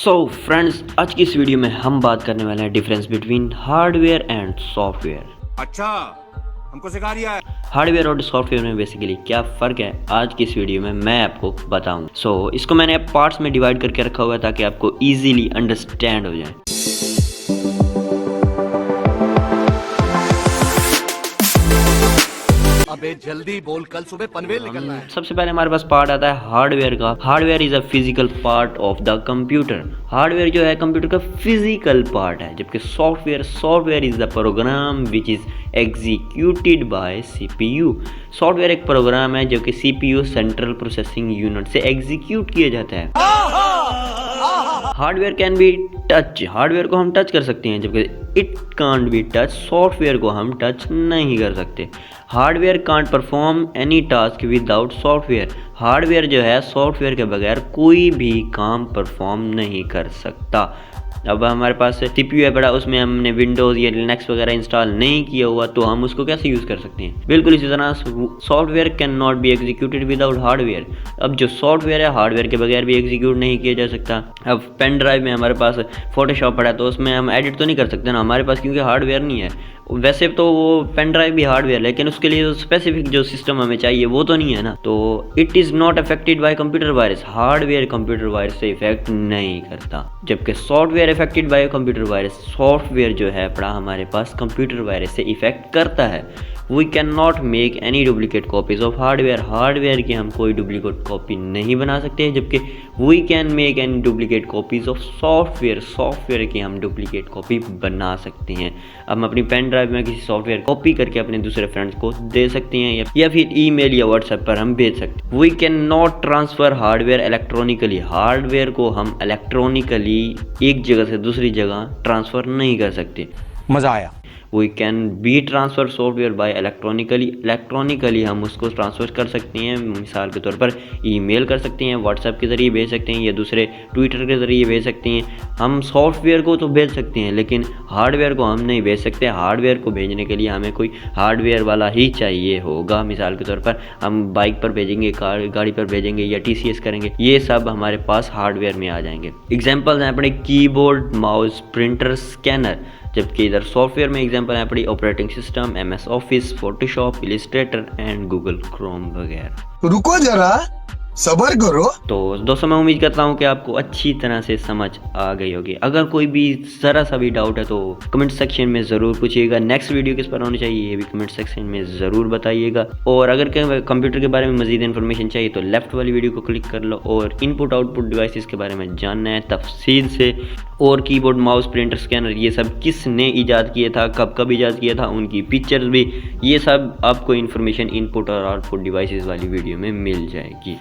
So friends, आज की इस वीडियो में हम बात करने वाले हैं difference between hardware and software. अच्छा, हमको सिखा रिया है। हार्डवेयर और सॉफ्टवेयर में बेसिकली क्या फ़र्क है, आज की इस वीडियो में मैं आपको बताऊंगा। सो इसको मैंने पार्ट्स में डिवाइड करके रखा हुआ है ताकि आपको इजीली अंडरस्टैंड हो जाए। अबे जल्दी बोल, कल सुबह पनवेल निकलना है। सबसे पहले हमारे पास पार्ट आता है हार्डवेयर का। Hardware is a physical part of the computer. Hardware जो है कंप्यूटर का फिजिकल पार्ट है, जबकि software is the program which is executed by CPU. Software एक प्रोग्राम है जो कि सीपीयू सेंट्रल प्रोसेसिंग यूनिट से एग्जीक्यूट किया जाता है। Hardware can be touch, hardware को हम टच कर सकते हैं, जबकि it can't be touch, software को हम टच नहीं कर सकते। Hardware can't perform any task without software. Hardware जो है सॉफ्टवेयर के बगैर कोई भी काम परफॉर्म नहीं कर सकता। अब हमारे पास सीपीयू है बड़ा, उसमें हमने विंडोज़ या लिनक्स वगैरह इंस्टॉल नहीं किया हुआ, तो हम उसको कैसे यूज़ कर सकते हैं। बिल्कुल इसी तरह software can not be executed without hardware. अब जो सॉफ्टवेयर है हार्डवेयर के बगैर भी एग्जीक्यूट नहीं किया जा सकता। अब पेन ड्राइव में हमारे पास फोटोशॉप पड़ा है, तो उसमें हम एडिट तो नहीं कर सकते ना हमारे पास, क्योंकि हार्डवेयर नहीं है। वैसे तो वो पेन ड्राइव भी हार्डवेयर, लेकिन उसके लिए स्पेसिफिक जो सिस्टम हमें चाहिए वो तो नहीं है ना। तो it is not affected by computer virus. Hardware computer virus से इफेक्ट नहीं करता, जबकि software affected by computer virus. Software जो है पड़ा हमारे पास कंप्यूटर वायरस से इफेक्ट करता है। We can not make any duplicate copies of hardware. Hardware की हम कोई डुप्लीकेट कॉपी नहीं बना सकते, जबकि we can make any duplicate copies of software. Software की हम डुप्लीकेट कॉपी बना सकते हैं। अब हम अपनी पेन ड्राइव में किसी सॉफ्टवेयर कॉपी करके अपने दूसरे फ्रेंड्स को दे सकते हैं, या फिर ईमेल या व्हाट्सएप पर हम भेज सकते हैं। We can not transfer hardware electronically. Hardware को हम इलेक्ट्रॉनिकली एक जगह से दूसरी जगह ट्रांसफ़र नहीं कर सकते। मजा आया। We can be transfer software by electronically हम उसको ट्रांसफ़र कर सकते हैं। मिसाल के तौर पर ईमेल कर सकते हैं, व्हाट्सएप के ज़रिए भेज सकते हैं, या दूसरे ट्विटर के ज़रिए भेज सकते हैं। हम सॉफ्टवेयर को तो भेज सकते हैं, लेकिन हार्डवेयर को हम नहीं भेज सकते। हार्डवेयर को भेजने के लिए हमें कोई हार्डवेयर वाला ही चाहिए होगा। मिसाल के तौर पर हम बाइक पर भेजेंगे, गाड़ी पर भेजेंगे, या टीसीएस करेंगे, ये सब हमारे पास हार्डवेयर में आ जाएंगे। एग्जाम्पल्स हैं अपने कीबोर्ड, माउस, प्रिंटर, स्कैनर, जबकि इधर सॉफ्टवेयर में एग्जांपल है पड़ी operating system, MS office, Photoshop, Illustrator and Google Chrome वगैरह। रुको जरा, सबर करो। तो दोस्तों, मैं उम्मीद करता हूँ कि आपको अच्छी तरह से समझ आ गई होगी। अगर कोई भी ज़रा सा भी डाउट है तो कमेंट सेक्शन में ज़रूर पूछिएगा। नेक्स्ट वीडियो किस पर होनी चाहिए ये भी कमेंट सेक्शन में ज़रूर बताइएगा। और अगर कंप्यूटर के बारे में मज़ीद इन्फॉर्मेशन चाहिए तो लेफ्ट वाली वीडियो को क्लिक कर लो, और इनपुट आउटपुट डिवाइसेस के बारे में जानना है तफसील से, और कीबोर्ड, माउस, प्रिंटर, स्कैनर ये सब किसने ईजाद किया था, कब कब ईजाद किया था, उनकी पिक्चर्स भी, ये सब आपको इन्फॉर्मेशन इनपुट और आउटपुट डिवाइसेस वाली वीडियो में मिल जाएगी।